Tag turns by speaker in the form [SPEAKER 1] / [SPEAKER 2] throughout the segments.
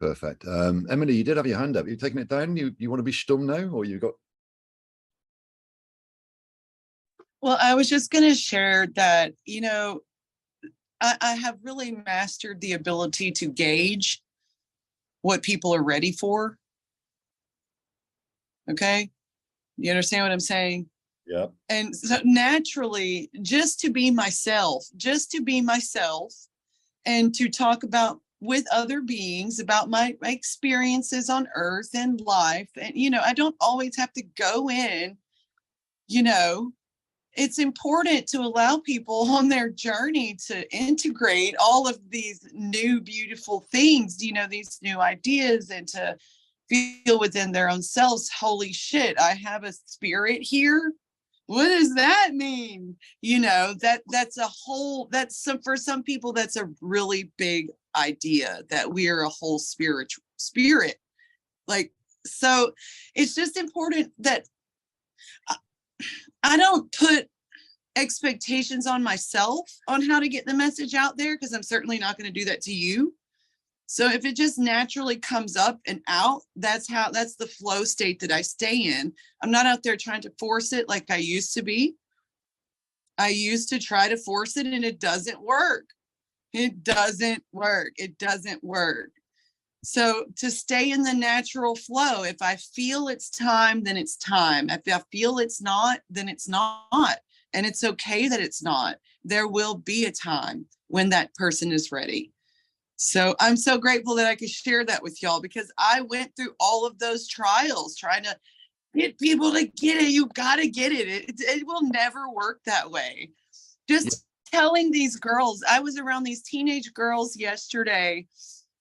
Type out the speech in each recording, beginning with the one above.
[SPEAKER 1] Perfect. Emily, you did have your hand up. You taking it down? You want to be stumm now, or you got?
[SPEAKER 2] Well, I was just going to share that, you know, I have really mastered the ability to gauge what people are ready for. Okay. You understand what I'm saying?
[SPEAKER 1] Yeah.
[SPEAKER 2] And so naturally, just to be myself, and to talk about with other beings about my experiences on earth and life. And, you know, I don't always have to go in, you know, it's important to allow people on their journey to integrate all of these new beautiful things, you know, these new ideas, and to feel within their own selves, holy shit, I have a spirit here. What does that mean? You know, that's a whole, for some people, that's a really big idea, that we are a whole spirit. Like, so it's just important that I don't put expectations on myself on how to get the message out there, because I'm certainly not going to do that to you. So if it just naturally comes up and out, that's the flow state that I stay in. I'm not out there trying to force it like I used to be. I used to try to force it, and it doesn't work. It doesn't work. So to stay in the natural flow, if I feel it's time, then it's time. If I feel it's not, then it's not. And it's okay that it's not. There will be a time when that person is ready. So I'm so grateful that I could share that with y'all, because I went through all of those trials trying to get people to get it. You got to get it. It will never work that way. Just telling these girls, I was around these teenage girls yesterday,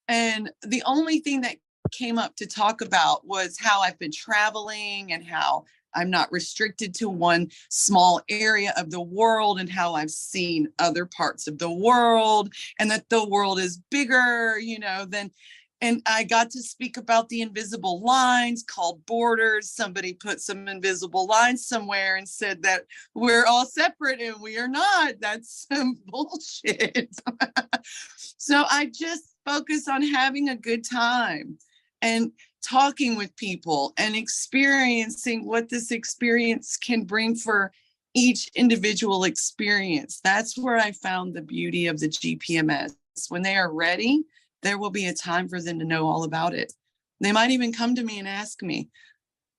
[SPEAKER 2] and the only thing that came up to talk about was how I've been traveling and how I'm not restricted to one small area of the world, and how I've seen other parts of the world, and that the world is bigger, you know, and I got to speak about the invisible lines called borders. Somebody put some invisible lines somewhere and said that we're all separate, and we are not. That's some bullshit. So I just focus on having a good time and talking with people and experiencing what this experience can bring for each individual experience. That's where I found the beauty of the GPMS. When they are ready, there will be a time for them to know all about it. They might even come to me and ask me.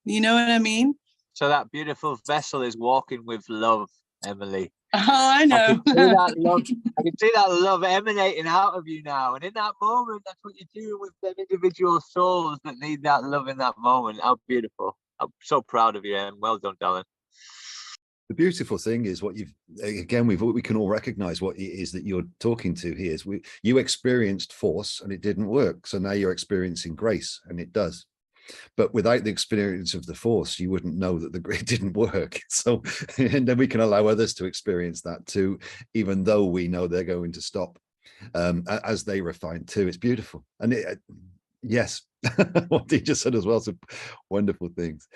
[SPEAKER 2] You know what I mean?
[SPEAKER 3] So that beautiful vessel is walking with love, Emily.
[SPEAKER 2] Oh, I know.
[SPEAKER 3] I can see that love emanating out of you now. And in that moment, that's what you're doing with them individual souls that need that love in that moment. How beautiful. I'm so proud of you, Em. Well done, darling.
[SPEAKER 1] The beautiful thing is what we can all recognize what it is that you're talking to here. Is you experienced force and it didn't work. So now you're experiencing grace and it does. But without the experience of the force, you wouldn't know that the grid didn't work. So, and then we can allow others to experience that too, even though we know they're going to stop as they refine too. It's beautiful. And yes, what he just said as well, some wonderful things.